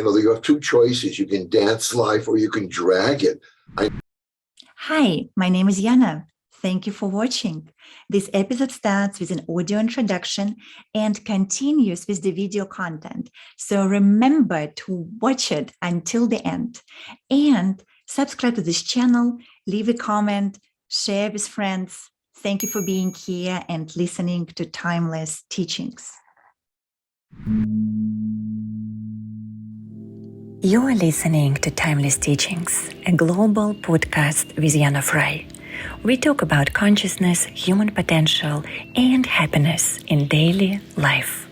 you have two choices. You can dance life or you can drag it. Hi, my name is Yana. Thank you for watching. This episode starts with an audio introduction and continues with the video content. So remember to watch it until the end. And subscribe to this channel, leave a comment, share with friends. Thank you for being here and listening to Timeless Teachings. You're listening to Timeless Teachings, a global podcast with Yana Fry. We talk about consciousness, human potential, and happiness in daily life.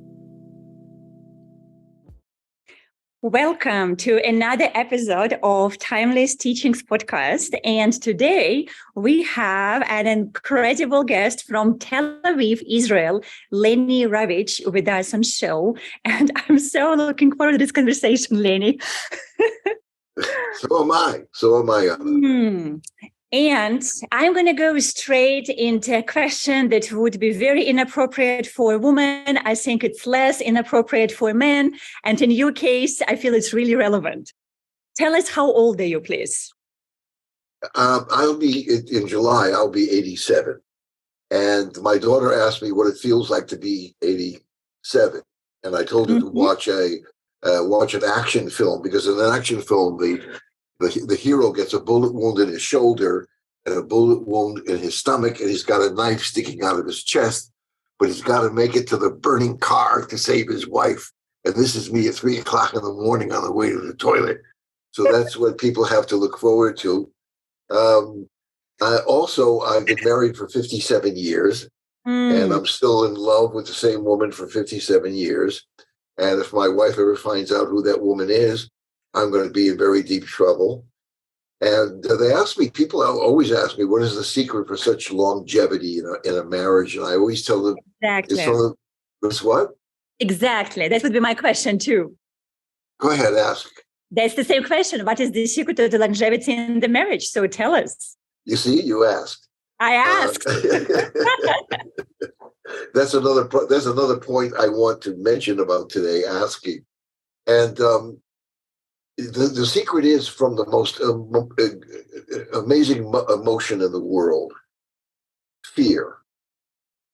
Welcome to another episode of Timeless Teachings podcast. And today we have an incredible guest from Tel Aviv, Israel, Lenny Ravich, with us on show. And I'm so looking forward to this conversation, Lenny. So am I, Anna. And I'm going to go straight into a question that would be very inappropriate for a woman. I think it's less inappropriate for men. And in your case, I feel it's really relevant. Tell us, how old are you, please? I'll be, in July, I'll be 87. And my daughter asked me what it feels like to be 87. And I told her to watch an action film, because in an action film, the hero gets a bullet wound in his shoulder and a bullet wound in his stomach, and he's got a knife sticking out of his chest, but he's got to make it to the burning car to save his wife. And this is me at 3 o'clock in the morning on the way to the toilet. So that's what people have to look forward to. I've been married for 57 years, and I'm still in love with the same woman for 57 years. And if my wife ever finds out who that woman is, I'm going to be in very deep trouble. And people always ask me, what is the secret for such longevity in a marriage? And I always tell them, Exactly. It's what? Exactly. That would be my question too. Go ahead, ask. That's the same question. What is the secret of the longevity in the marriage? So tell us. You see, you asked. I asked. That's another point I want to mention about today, asking. And the secret is from the most amazing emotion in the world, fear.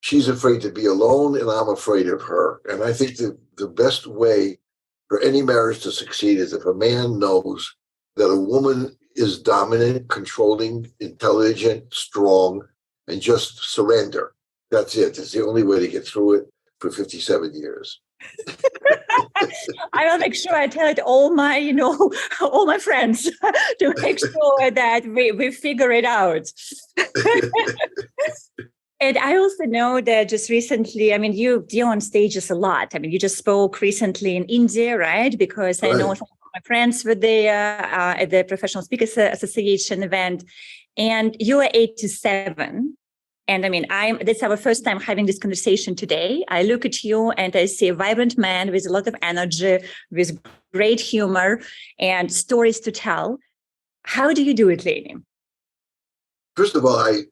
She's afraid to be alone, and I'm afraid of her. And I think the best way for any marriage to succeed is if a man knows that a woman is dominant, controlling, intelligent, strong, and just surrender. That's it. It's the only way to get through it for 57 years. I will make sure I tell it all my friends to make sure that we figure it out. And I also know that just recently, you're on stages a lot. You just spoke recently in India, right? Because I know some of my friends were there at the Professional Speakers Association event, and you are 87. And that's our first time having this conversation today. I look at you and I see a vibrant man with a lot of energy, with great humor and stories to tell. How do you do it, Lenny? First of all, at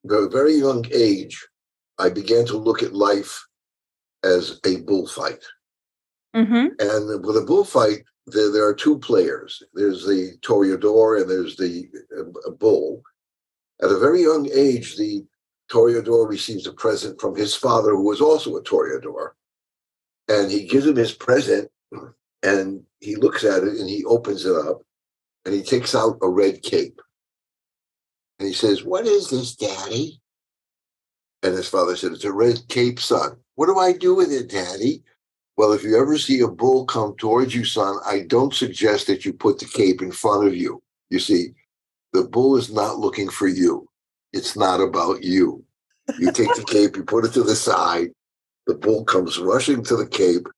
a very young age, I began to look at life as a bullfight. And with a bullfight, there are two players. There's the toreador and there's the bull. At a very young age, the toreador receives a present from his father, who was also a toreador. And he gives him his present, and he looks at it, and he opens it up, and he takes out a red cape. And he says, "What is this, Daddy?" And his father said, "It's a red cape, son." "What do I do with it, Daddy?" "Well, if you ever see a bull come towards you, son, I don't suggest that you put the cape in front of you. You see, the bull is not looking for you. It's not about you. You take the cape, you put it to the side, the bull comes rushing to the cape,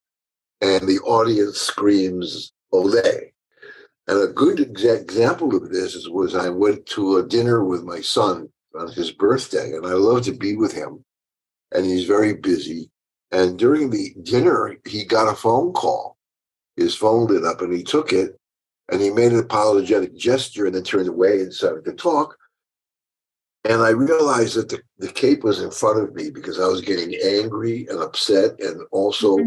and the audience screams, "Olé." And a good example of this was I went to a dinner with my son on his birthday, and I love to be with him, and he's very busy. And during the dinner, he got a phone call. His phone lit up, and he took it, and he made an apologetic gesture and then turned away and started to talk. And I realized that the cape was in front of me because I was getting angry and upset and also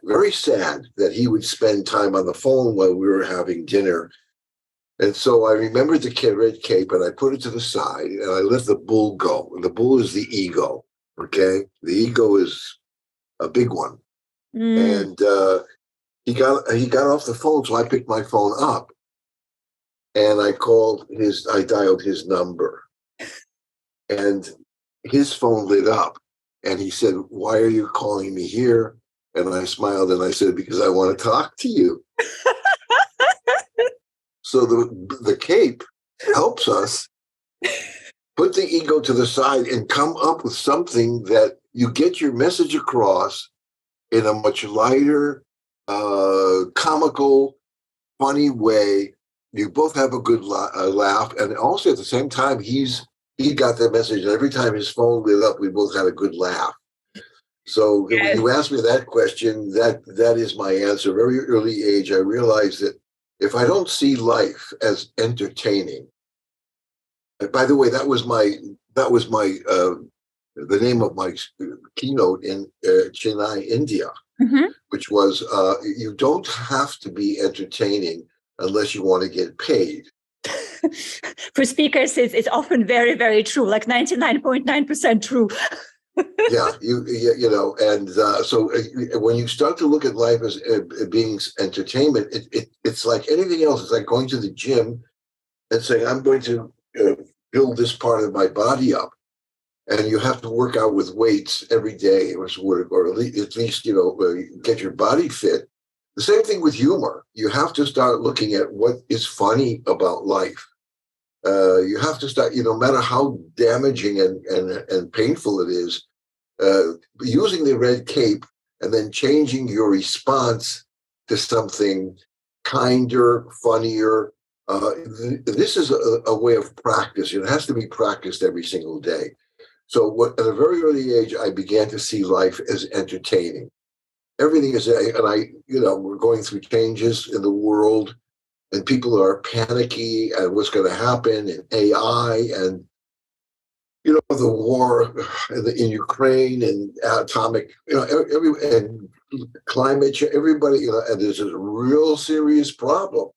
very sad that he would spend time on the phone while we were having dinner. And so I remembered the red cape and I put it to the side and I let the bull go. And the bull is the ego. Okay. The ego is a big one. And he got off the phone. So I picked my phone up and I dialed his number. And his phone lit up and he said, "Why are you calling me here?" And I smiled and I said, "Because I want to talk to you." So the cape helps us put the ego to the side and come up with something that you get your message across in a much lighter, comical, funny way. You both have a good laugh. And also at the same time, he got that message. And every time his phone lit up, we both had a good laugh. So when you asked me that question, that is my answer. Very early age, I realized that if I don't see life as entertaining, and by the way, that was the name of my keynote in Chennai, India, which was you don't have to be entertaining unless you want to get paid. For speakers, it's often very, very true, like 99.9% true. Yeah, you know, and so when you start to look at life as being entertainment, it's like anything else. It's like going to the gym and saying, "I'm going to build this part of my body up," and you have to work out with weights every day, or at least you know get your body fit. The same thing with humor. You have to start looking at what is funny about life. You have to start, no matter how damaging and painful it is, using the red cape and then changing your response to something kinder, funnier. This is a way of practice. It has to be practiced every single day. So at a very early age, I began to see life as entertaining. Everything is, and we're going through changes in the world. And people are panicky and what's going to happen and AI and, the war in Ukraine and atomic, and climate change, everybody, and there's a real serious problem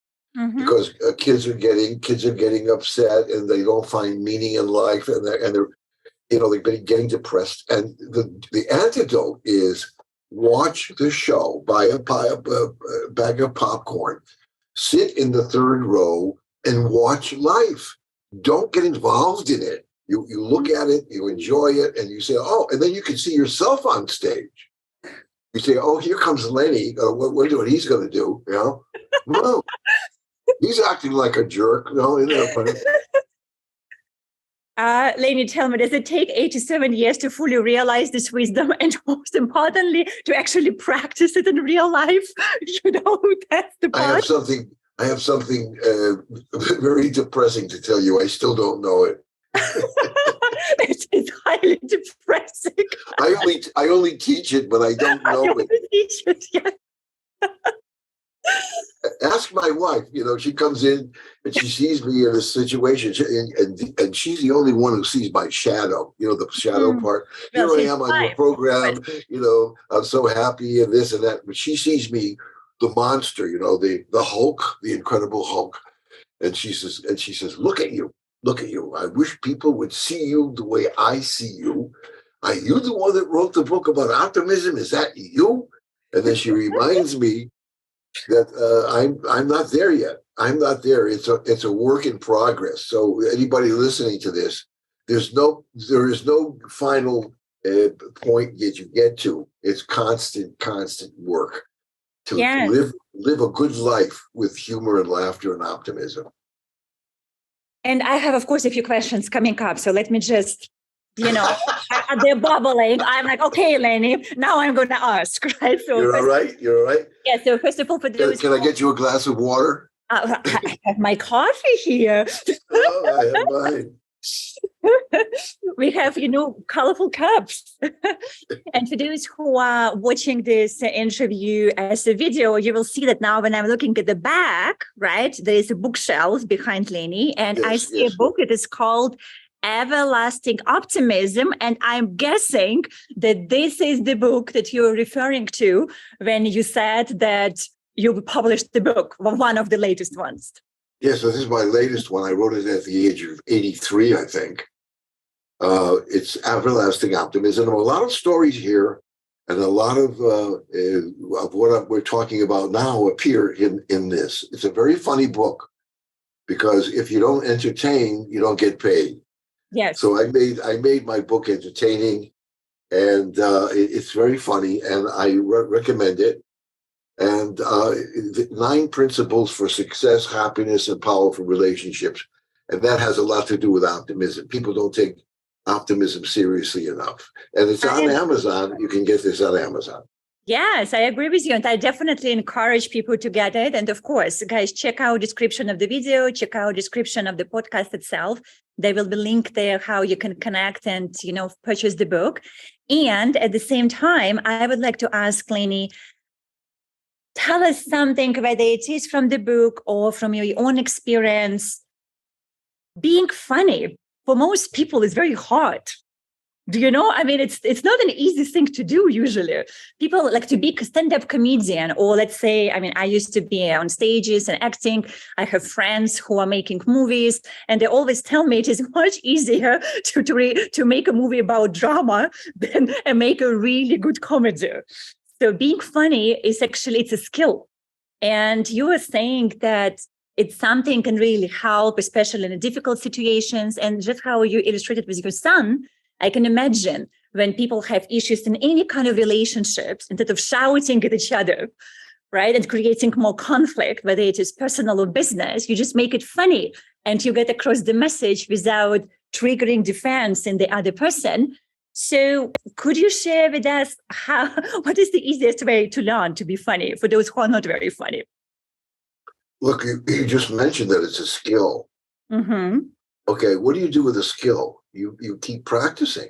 because kids are getting upset and they don't find meaning in life and they've been getting depressed. And the antidote is watch the show, buy a bag of popcorn, sit in the third row and watch life. Don't get involved in it. You look at it, you enjoy it, and you say, "Oh," and then you can see yourself on stage. You say, "Oh, here comes Lenny. What he's going to do?" No, he's acting like a jerk. No, isn't that funny? Lenny, tell me, does it take 87 years to fully realize this wisdom, and most importantly, to actually practice it in real life? That's the part. I have something very depressing to tell you. I still don't know it. It's highly depressing. I only teach it, but I don't know it. Teach it, yeah. Ask my wife. She comes in and she sees me in a situation, and she's the only one who sees my shadow. The shadow part. Here I am on your program. I'm so happy and this and that. But she sees me, the monster. The Hulk, the Incredible Hulk, and she says, "Look at you. Look at you. I wish people would see you the way I see you. Are you the one that wrote the book about optimism? Is that you?" And then she reminds me that I'm not there yet. I'm not there. It's a work in progress. So anybody listening to this, there is no final point that you get to. It's constant work to live a good life with humor and laughter and optimism. And I have, of course, a few questions coming up. So let me just, they're bubbling. I'm like, okay, Lenny, now I'm going to ask, right? So You're all right? You're all right? Yeah, so first of all, for those... Can I get you a glass of water? I have my coffee here. Oh, I have mine. We have, colorful cups. And for those who are watching this interview as a video, you will see that now when I'm looking at the back, right, there is a bookshelf behind Lenny, and I see a book. It is called Everlasting Optimism. And I'm guessing that this is the book that you're referring to when you said that you published the book, one of the latest ones. Yes, this is my latest one. I wrote it at the age of 83, I think. It's Everlasting Optimism. A lot of stories here and a lot of what we're talking about now appear in this. It's a very funny book because if you don't entertain, you don't get paid. Yes. So I made my book entertaining, and it's very funny, and I recommend it. And 9 principles for success, happiness, and powerful relationships, and that has a lot to do with optimism. People don't take optimism seriously enough, and it's on Amazon. You can get this on Amazon. Yes, I agree with you. And I definitely encourage people to get it. And of course, guys, check out description of the video, check out description of the podcast itself. There will be link there how you can connect and, purchase the book. And at the same time, I would like to ask Lenny, tell us something, whether it is from the book or from your own experience. Being funny for most people is very hard. Do you know? I mean, it's not an easy thing to do usually. People like to be a stand-up comedian, or let's say, I used to be on stages and acting. I have friends who are making movies, and they always tell me it is much easier to make a movie about drama than and make a really good comedy. So being funny is actually, it's a skill. And you were saying that it's something can really help, especially in difficult situations. And just how you illustrated with your son, I can imagine when people have issues in any kind of relationships, instead of shouting at each other, right, and creating more conflict, whether it is personal or business, you just make it funny and you get across the message without triggering defense in the other person. So could you share with us what is the easiest way to learn to be funny for those who are not very funny? Look, you just mentioned that it's a skill. Mm-hmm. Okay, what do you do with a skill? You keep practicing.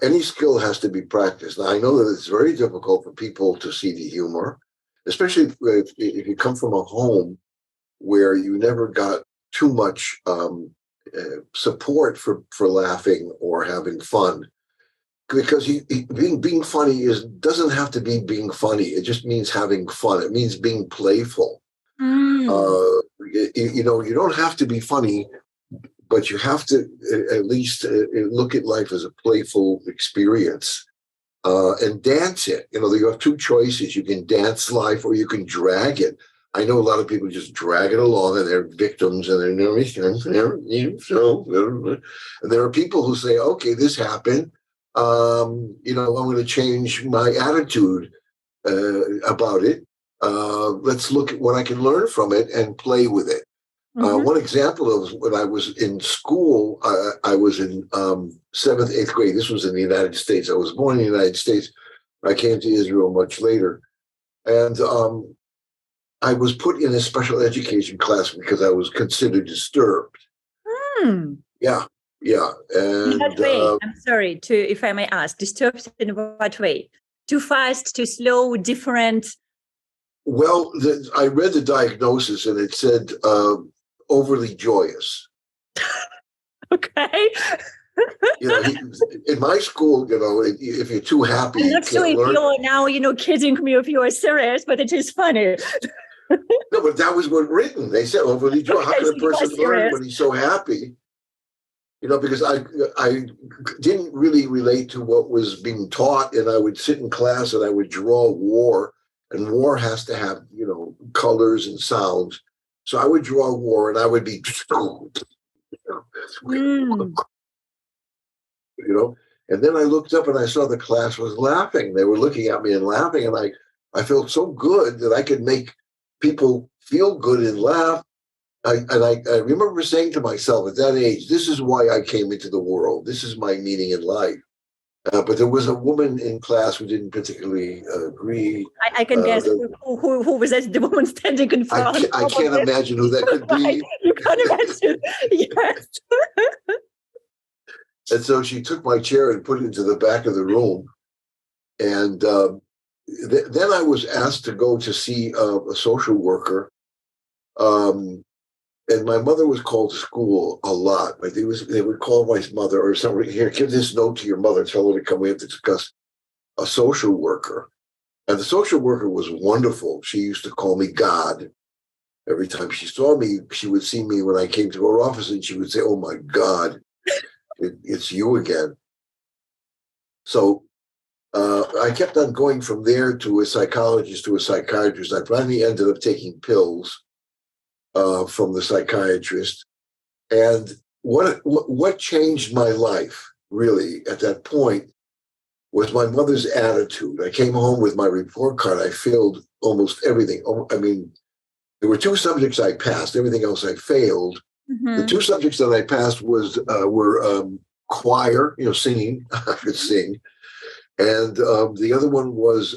Any skill has to be practiced. Now, I know that it's very difficult for people to see the humor, especially if you come from a home where you never got too much support for laughing or having fun. Because being funny doesn't have to be being funny. It just means having fun. It means being playful. You don't have to be funny, but you have to at least look at life as a playful experience and dance it. You have 2 choices. You can dance life or you can drag it. I know a lot of people just drag it along and they're victims and and there are people who say, okay, this happened. I'm going to change my attitude about it. Let's look at what I can learn from it and play with it. One example of when I was in school, I was in 7th, 8th grade. This was in the United States. I was born in the United States. I came to Israel much later. And I was put in a special education class because I was considered disturbed. Yeah. And, in what way? I'm sorry, if I may ask, disturbed in what way? Too fast, too slow, different? Well, I read the diagnosis and it said overly joyous. Okay. In my school, if you're too happy, I'm not sure if you're now, kidding me if you are serious, but it is funny. No, but that was what written. They said overly joyous. How can a person learn when he's so happy? Because I didn't really relate to what was being taught, and I would sit in class and I would draw war, and war has to have, colors and sounds. So I would draw war and I would be, and then I looked up and I saw the class was laughing. They were looking at me and laughing, and I felt so good that I could make people feel good and laugh. I remember saying to myself at that age, this is why I came into the world. This is my meaning in life. But there was a woman in class who didn't particularly agree. I can guess who was the woman standing in front. I can't imagine who that could be. Right. You can't imagine. Yes. And so she took my chair and put it into the back of the room. And then I was asked to go to see a social worker. And my mother was called to school a lot. Like they would call my mother or somebody, here, give this note to your mother, tell her to come in to discuss a social worker. And the social worker was wonderful. She used to call me God. Every time she saw me, she would see me when I came to her office and she would say, "Oh my God, it's you again." So I kept on going from there to a psychologist, to a psychiatrist. I finally ended up taking pills from the psychiatrist. And what changed my life really at that point was my mother's attitude. I came home with my report card. I failed almost everything. I mean, there were two subjects I passed. Everything else I failed. The two subjects that I passed were choir, singing. I could sing. And the other one was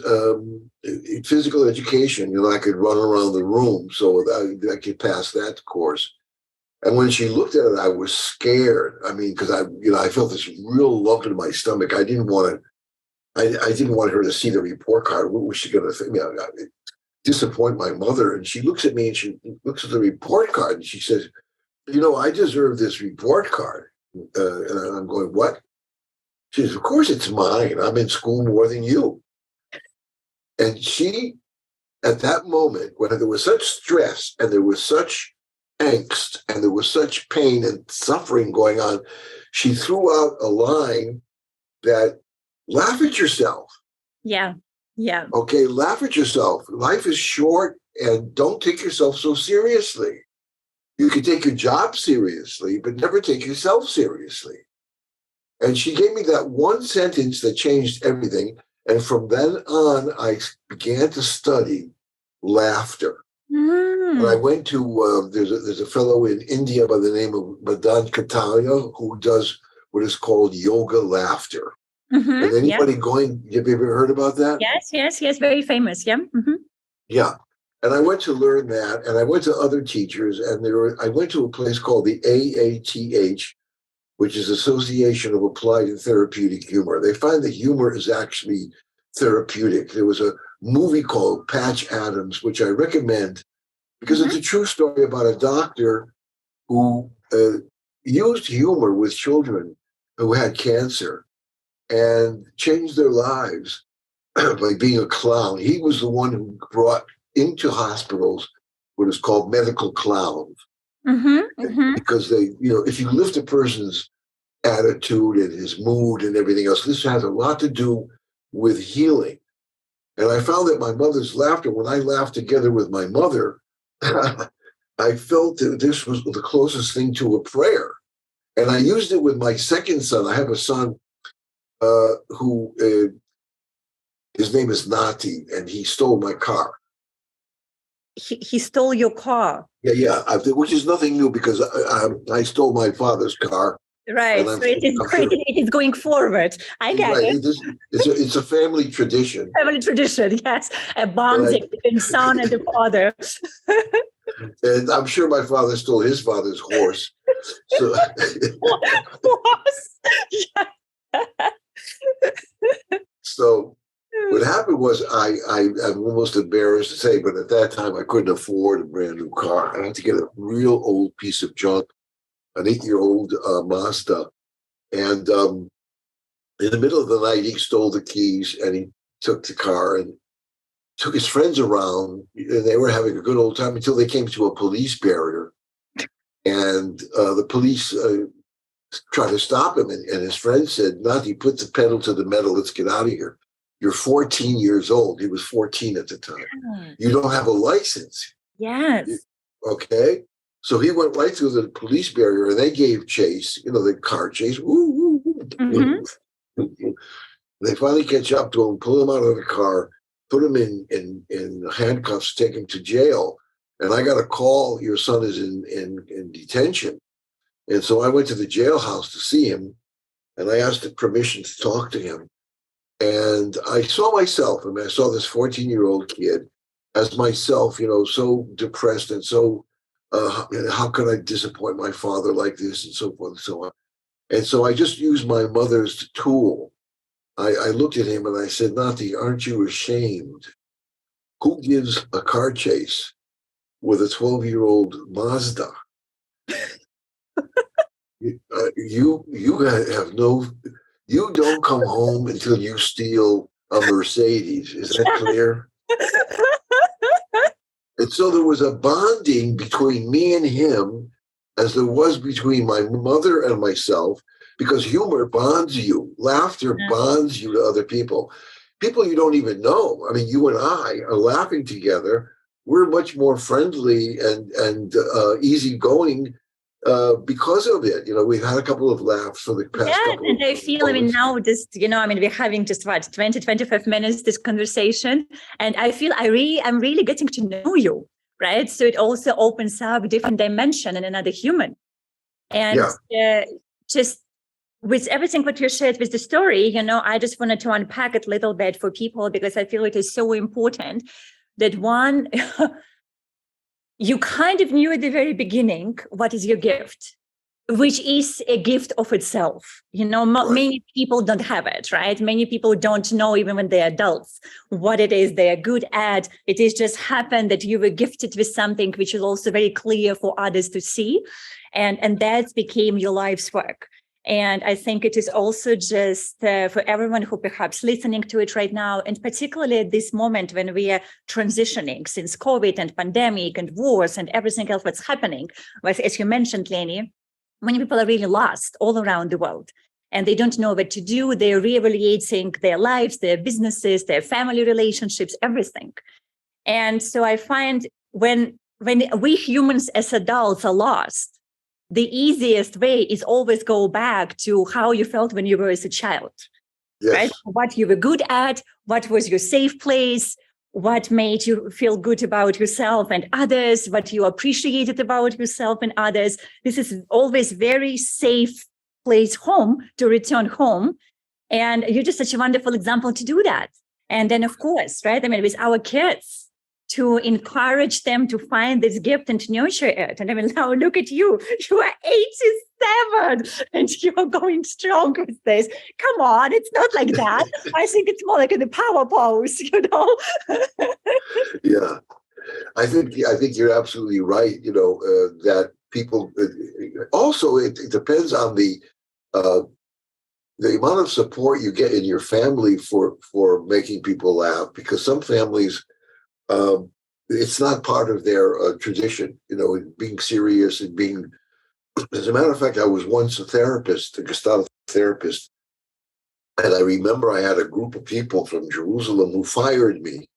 physical education. I could run around the room, so I could pass that course. And when she looked at it, I was scared. I mean, because I felt this real lump in my stomach. I didn't want her to see the report card. What was she going to think? Disappoint my mother. And she looks at me and she looks at the report card and she says, "I deserve this report card." And I'm going, "What?" She says, "Of course it's mine. I'm in school more than you." And she, at that moment, when there was such stress and there was such angst and there was such pain and suffering going on, she threw out a line that, "Laugh at yourself." Yeah. Yeah. Okay, laugh at yourself. Life is short and don't take yourself so seriously. You can take your job seriously, but never take yourself seriously. And she gave me that one sentence that changed everything. And from then on, I began to study laughter. And I went to, there's a fellow in India by the name of Madan Kataria who does what is called yoga laughter. And anybody have you ever heard about that? Yes. Very famous. Yeah. Yeah. And I went to learn that, and I went to other teachers, and I went to a place called the AATH, which is Association of Applied and Therapeutic Humor. They find that humor is actually therapeutic. There was a movie called Patch Adams, which I recommend because it's a true story about a doctor who used humor with children who had cancer and changed their lives by being a clown. He was the one who brought into hospitals what is called medical clowns. Because if you lift a person's attitude and his mood and everything else, this has a lot to do with healing. And I found that my mother's laughter, when I laughed together with my mother, I felt that this was the closest thing to a prayer. And I used it with my second son. I have a son who his name is Nati, and he stole my car. He stole your car. Yeah, which is nothing new because I stole my father's car. Right, so it is going forward. I get it. It's a family tradition. Family tradition, yes. A bonding between son and the father. And I'm sure my father stole his father's horse. So, horse? So what happened was I'm almost embarrassed to say, but at that time I couldn't afford a brand new car. I had to get a real old piece of junk, an 8-year-old Mazda. And in the middle of the night, he stole the keys and he took the car and took his friends around. And they were having a good old time until they came to a police barrier. And the police tried to stop him. And his friend said, "Nati, put the pedal to the metal. Let's get out of here. You're 14 years old." He was 14 at the time. "You don't have a license." Yes. Okay. So he went right through the police barrier and they gave chase, the car chase. Woo, woo, woo. They finally catch up to him, pull him out of the car, put him in handcuffs, take him to jail. And I got a call, "Your son is in detention." And so I went to the jailhouse to see him and I asked the permission to talk to him. And I saw myself, I saw this 14-year-old kid as myself, so depressed and so, how could I disappoint my father like this, and so forth and so on. And so I just used my mother's tool. I looked at him and I said, "Nati, aren't you ashamed? Who gives a car chase with a 12-year-old Mazda?" You have no. You don't come home until you steal a Mercedes. Is that clear? And so there was a bonding between me and him, as there was between my mother and myself, because humor bonds you. Laughter bonds you to other people. People you don't even know. I mean, you and I are laughing together. We're much more friendly and easygoing because of it. You know, we've had a couple of laughs for the past couple and of I feel, moments. now just, we're having just 20, 25 minutes, this conversation. And I feel I'm really getting to know you, right? So it also opens up a different dimension in another human. And just with everything what you shared with the story, I just wanted to unpack it a little bit for people, because I feel it is so important that one, you kind of knew at the very beginning what is your gift, which is a gift of itself. Many people don't have it, right? Many people don't know, even when they're adults, what it is they are good at. It is just happened that you were gifted with something which is also very clear for others to see. And that became your life's work. And I think it is also just for everyone who perhaps listening to it right now, and particularly at this moment when we are transitioning since COVID and pandemic and wars and everything else that's happening. As you mentioned, Lenny, many people are really lost all around the world, and they don't know what to do. They're reevaluating their lives, their businesses, their family relationships, everything. And so I find when we humans as adults are lost, the easiest way is always go back to how you felt when you were as a child, right? What you were good at, what was your safe place, what made you feel good about yourself and others, what you appreciated about yourself and others. This is always very safe place home to return home. And you're just such a wonderful example to do that. And then, of course, right? With our kids, to encourage them to find this gift and to nurture it. And now look at you. You are 87 and you're going strong with this. Come on, it's not like that. I think it's more like in the power pose, Yeah, I think you're absolutely right. That people also it depends on the amount of support you get in your family for making people laugh, because some families, it's not part of their tradition, being serious and being. As a matter of fact, I was once a therapist, a Gestalt therapist, and I remember I had a group of people from Jerusalem who fired me,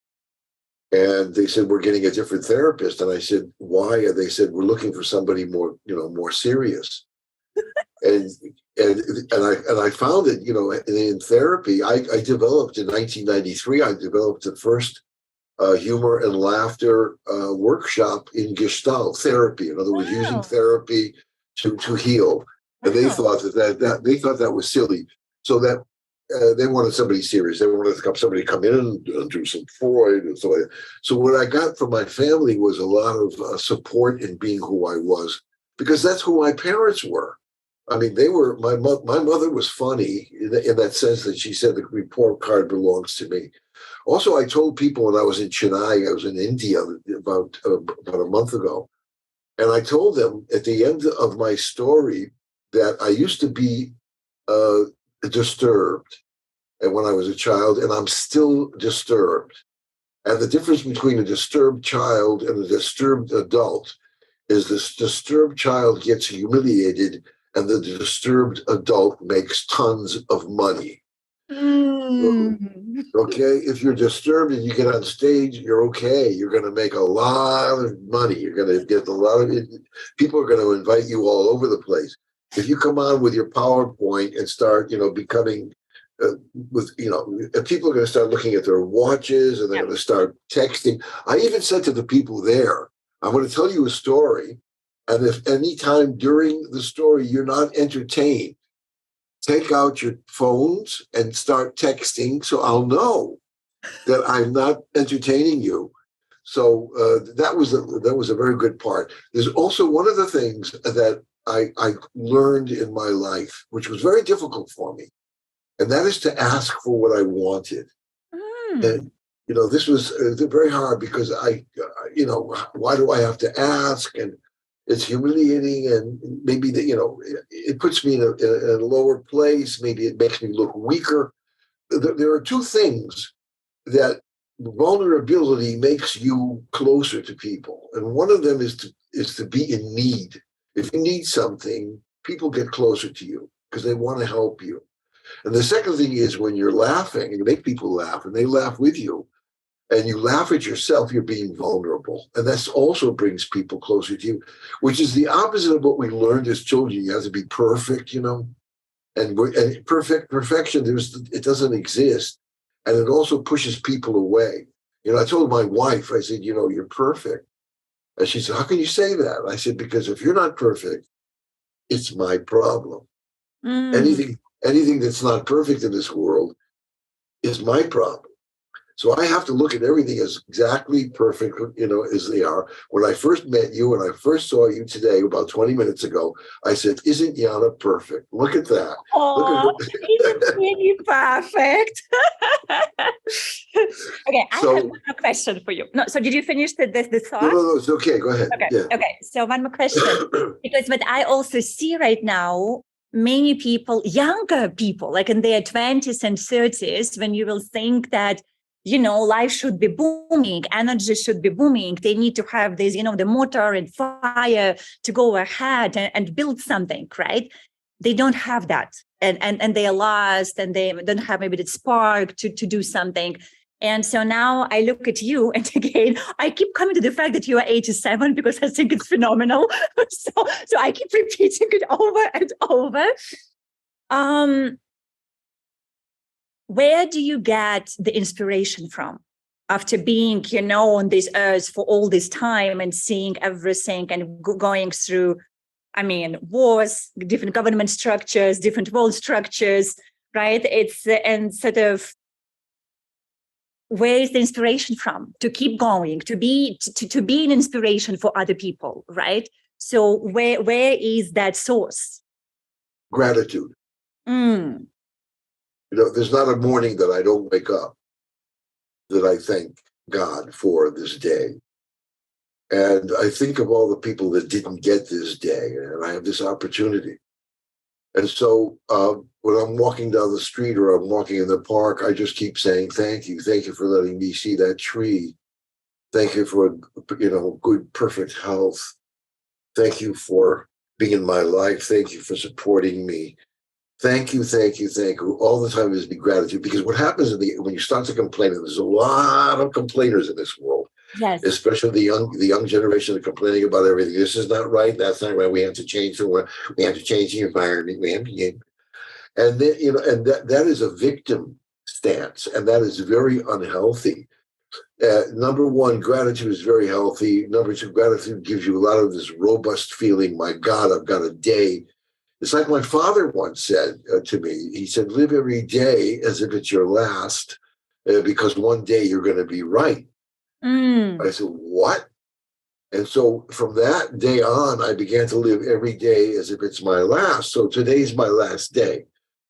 and they said, "We're getting a different therapist," and I said, "Why?" And they said, "We're looking for somebody more, more serious." and I found it, in therapy. I developed in 1993. I developed the first humor and laughter workshop in Gestalt therapy. In other words, using therapy to heal. And they thought that they thought that was silly. So that they wanted somebody serious. They wanted somebody to come in and do some Freud and so on. So what I got from my family was a lot of support in being who I was, because that's who my parents were. I mean, they were, my mother was funny in that sense that she said the report card belongs to me. Also, I told people when I was in Chennai, I was in India about a month ago, and I told them at the end of my story that I used to be disturbed, and when I was a child, and I'm still disturbed. And the difference between a disturbed child and a disturbed adult is this disturbed child gets humiliated, and the disturbed adult makes tons of money. Okay, if you're disturbed and you get on stage, you're okay. You're going to make a lot of money. You're going to get a lot of it. People are going to invite you all over the place. If you come on with your PowerPoint and start, becoming people are going to start looking at their watches, and they're going to start texting. I even said to the people there, I'm going to tell you a story, and if any time during the story you're not entertained, take out your phones and start texting, so I'll know that I'm not entertaining you. So that was a very good part. There's also one of the things that I learned in my life, which was very difficult for me, and that is to ask for what I wanted. And this was very hard, because why do I have to ask? And It's humiliating, and maybe it puts me in a lower place. Maybe it makes me look weaker. There are two things that vulnerability makes you closer to people, and one of them is to be in need. If you need something, people get closer to you because they want to help you. And the second thing is when you're laughing and you make people laugh and they laugh with you and you laugh at yourself, you're being vulnerable. And that also brings people closer to you, which is the opposite of what we learned as children. You have to be perfect, and perfection, it doesn't exist. And it also pushes people away. I told my wife, I said, you're perfect. And she said, how can you say that? I said, because if you're not perfect, it's my problem. Anything that's not perfect in this world is my problem. So I have to look at everything as exactly perfect, as they are. When I first met you, when I first saw you today, about 20 minutes ago, I said, isn't Yana perfect? Look at that. Oh, isn't really perfect? Okay, I have one more question for you. No, so did you finish the thought? No, it's okay. Go ahead. Okay, yeah. Okay. So one more question. Because what I also see right now, many people, younger people, like in their 20s and 30s, when you will think that life should be booming, energy should be booming. They need to have this, the motor and fire to go ahead and build something, right? They don't have that. And they are lost and they don't have maybe the spark to do something. And so now I look at you, and again, I keep coming to the fact that you are 87 because I think it's phenomenal. So I keep repeating it over and over. Where do you get the inspiration from after being, on this earth for all this time and seeing everything and going through, wars, different government structures, different world structures, right? And sort of, where is the inspiration from to keep going, to be an inspiration for other people, right? So where is that source? Gratitude. There's not a morning that I don't wake up that I thank God for this day. And I think of all the people that didn't get this day, and I have this opportunity. And so when I'm walking down the street or I'm walking in the park, I just keep saying, thank you. Thank you for letting me see that tree. Thank you for, good, perfect health. Thank you for being in my life. Thank you for supporting me. Thank you, thank you, thank you. All the time is be gratitude, because what happens when you start to complain, and there's a lot of complainers in this world, yes, especially the young generation, are complaining about everything. This is not right. That's not right. We have to change we have to change the environment. And then, and that is a victim stance, and that is very unhealthy. Number one, gratitude is very healthy. Number two, gratitude gives you a lot of this robust feeling. My God, I've got a day. It's like my father once said to me. He said, live every day as if it's your last, because one day you're going to be right. I said, what? And so from that day on, I began to live every day as if it's my last. So today's my last day.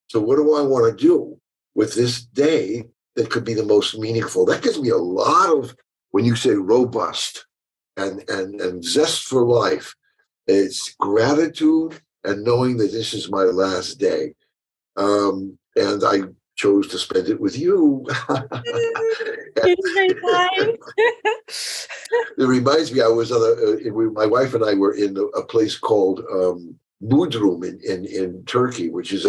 So what do I want to do with this day that could be the most meaningful? That gives me a lot of, when you say robust and zest for life, it's gratitude and knowing that this is my last day. And I chose to spend it with you. It's very nice. It reminds me, I was my wife and I were in a place called Bodrum in Turkey, which is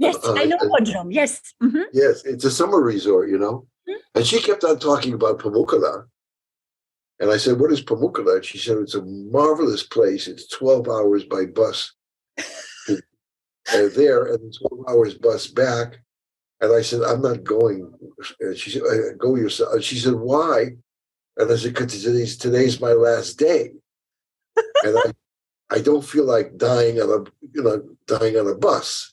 yes, I know Bodrum. Yes. Mm-hmm. Yes, it's a summer resort, Mm-hmm. And she kept on talking about Pamukkale. And I said, what is Pamukkale? And she said, it's a marvelous place. It's 12 hours by bus there and 12 hours bus back. And I said, I'm not going. And she said, go yourself. And she said, why? And I said, because today's my last day. And I don't feel like dying on a bus.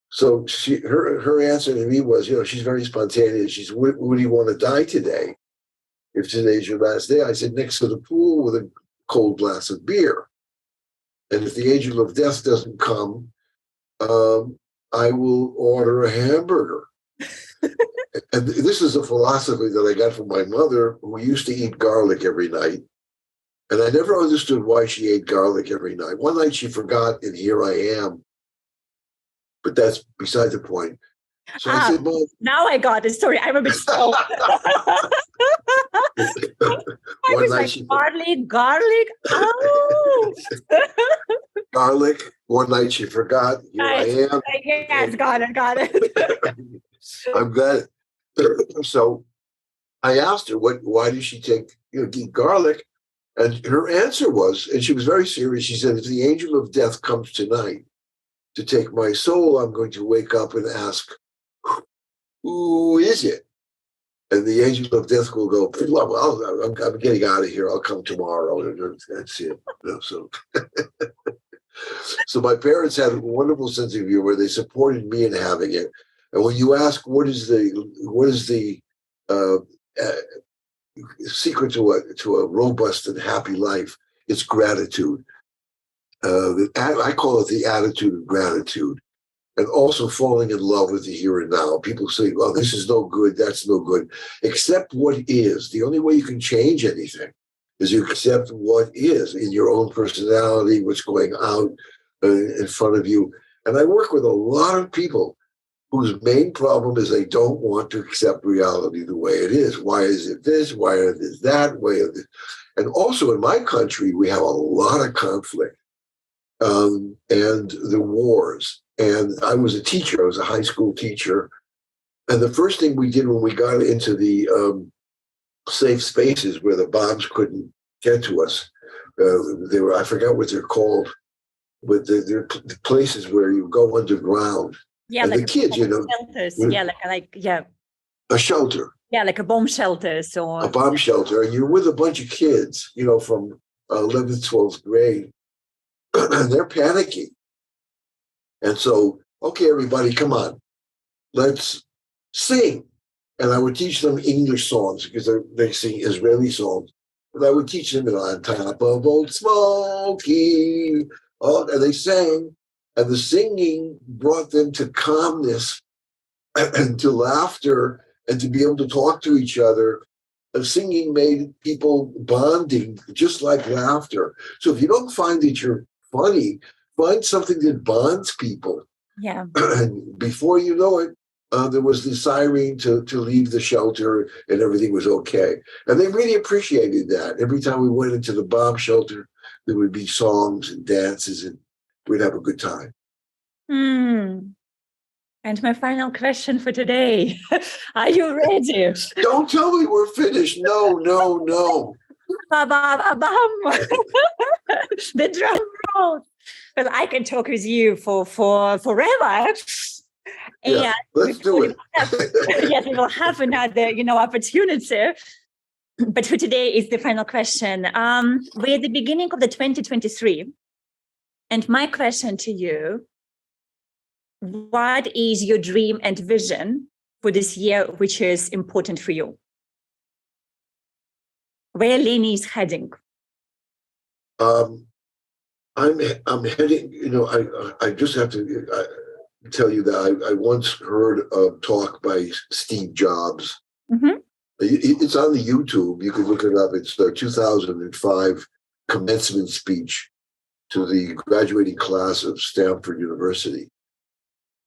So her answer to me was, she's very spontaneous. She said, where do you want to die today? If today's your last day? I said, next to the pool with a cold glass of beer. And if the angel of death doesn't come, I will order a hamburger. And this is a philosophy that I got from my mother, who used to eat garlic every night. And I never understood why she ate garlic every night. One night she forgot, and here I am. But that's beside the point. So I said, Mom. Now I got the story. I'm a bit slow. I was like, garlic. Oh. Garlic. One night she forgot. Here I am. Yes, got it. I'm glad. So I asked her, why did she eat garlic? And her answer was, and she was very serious, she said, if the angel of death comes tonight to take my soul, I'm going to wake up and ask, who is it? And the angel of death will go, well, I'm getting out of here. I'll come tomorrow. That's it. So my parents had a wonderful sense of humor. They supported me in having it. And when you ask what is the secret to a robust and happy life, it's gratitude. I call it the attitude of gratitude. And also falling in love with the here and now. People say, well, this is no good, that's no good. Accept what is. The only way you can change anything is you accept what is in your own personality, what's going out in front of you. And I work with a lot of people whose main problem is they don't want to accept reality the way it is. Why is it this? Why is it that? And also in my country, we have a lot of conflict and the wars. And I was a teacher. I was a high school teacher. And the first thing we did when we got into the safe spaces where the bombs couldn't get to us, I forgot what they're called, but they're places where you go underground. Yeah, and like the kids, shelters. Yeah, a shelter. Yeah, like a bomb shelter. A bomb shelter. And you're with a bunch of kids, from 11th, 12th grade, and they're panicking. And so, okay, everybody, come on, let's sing. And I would teach them English songs because they sing Israeli songs. And I would teach them on top of Old Smoky. And they sang. And the singing brought them to calmness and to laughter and to be able to talk to each other. And singing made people bonding just like laughter. So if you don't find that you're funny, find something that bonds people. Yeah. And before you know it, there was the siren to leave the shelter and everything was okay. And they really appreciated that. Every time we went into the bomb shelter, there would be songs and dances and we'd have a good time. And my final question for today. Are you ready? Don't tell me we're finished. No. The drum roll. But I can talk with you for forever. Yeah, let's do it. Yes, we will have another, opportunity. But for today is the final question. We're at the beginning of the 2023. And my question to you, what is your dream and vision for this year, which is important for you? Where Lenny is heading? I'm heading, I just have to tell you that I once heard a talk by Steve Jobs. Mm-hmm. It's on the YouTube. You can look it up. It's the 2005 commencement speech to the graduating class of Stanford University.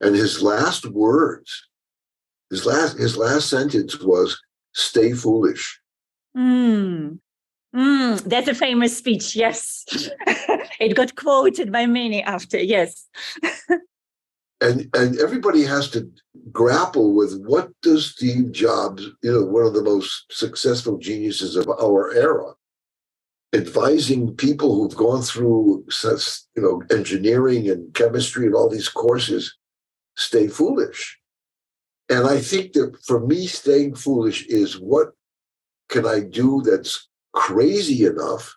And his last words, his last sentence was, "Stay foolish." That's a famous speech, yes. It got quoted by many after, yes. And everybody has to grapple with what does Steve Jobs, one of the most successful geniuses of our era, advising people who've gone through such, engineering and chemistry and all these courses, stay foolish. And I think that for me, staying foolish is what can I do that's crazy enough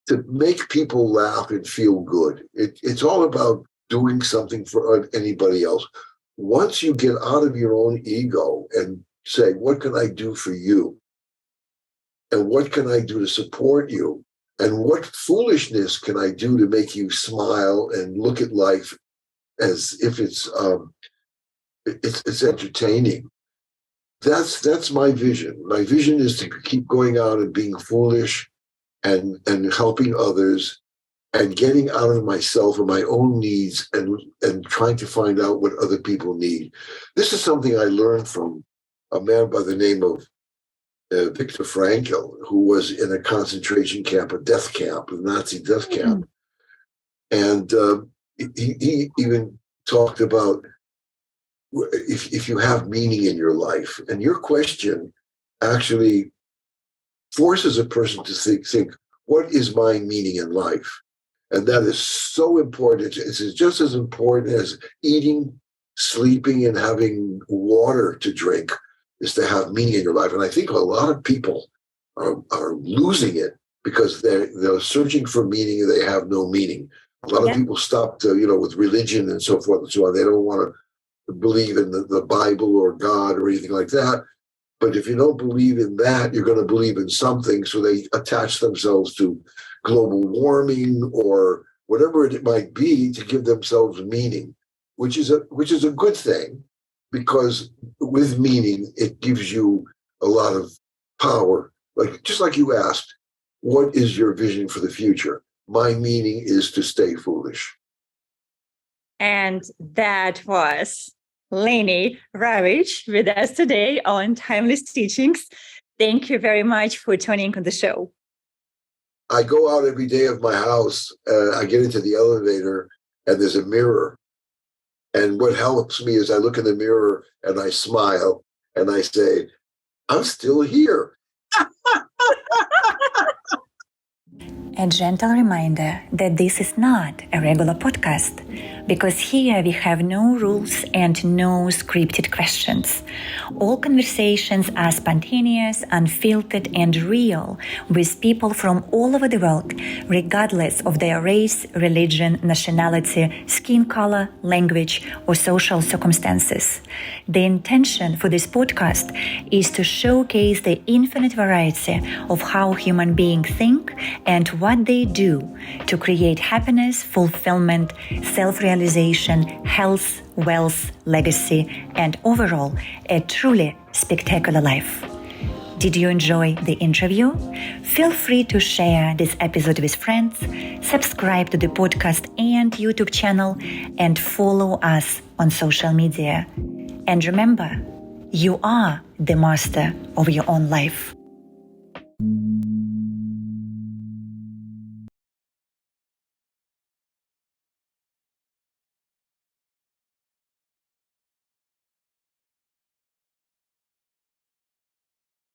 to make people laugh and feel good. It's all about doing something for anybody else. Once you get out of your own ego and say, what can I do for you? And what can I do to support you? And what foolishness can I do to make you smile and look at life as if it's entertaining? That's my vision. My vision is to keep going out and being foolish and helping others and getting out of myself and my own needs and trying to find out what other people need. This is something I learned from a man by the name of Viktor Frankl, who was in a concentration camp, a death camp, a Nazi death camp. And he even talked about if you have meaning in your life, and your question actually forces a person to think, what is my meaning in life? And that is so important. It's just as important as eating, sleeping, and having water to drink is to have meaning in your life. And I think a lot of people are losing it because they're searching for meaning and they have no meaning. A lot of people stopped, with religion and so forth and so on. They don't want to believe in the Bible or God or anything like that. But if you don't believe in that, you're going to believe in something. So they attach themselves to global warming or whatever it might be to give themselves meaning, which is a good thing, because with meaning, it gives you a lot of power. Just like you asked, what is your vision for the future? My meaning is to stay foolish. And that was Lenny Ravich with us today on Timeless Teachings. Thank you very much for tuning on the show. I go out every day of my house. I get into the elevator and there's a mirror. And what helps me is I look in the mirror and I smile and I say, I'm still here. A gentle reminder that this is not a regular podcast, because here we have no rules and no scripted questions. All conversations are spontaneous, unfiltered, and real, with people from all over the world, regardless of their race, religion, nationality, skin color, language, or social circumstances. The intention for this podcast is to showcase the infinite variety of how human beings think and what they do to create happiness, fulfillment, self-realization, health, wealth, legacy, and overall, a truly spectacular life. Did you enjoy the interview? Feel free to share this episode with friends, subscribe to the podcast and YouTube channel, and follow us on social media. And remember, you are the master of your own life.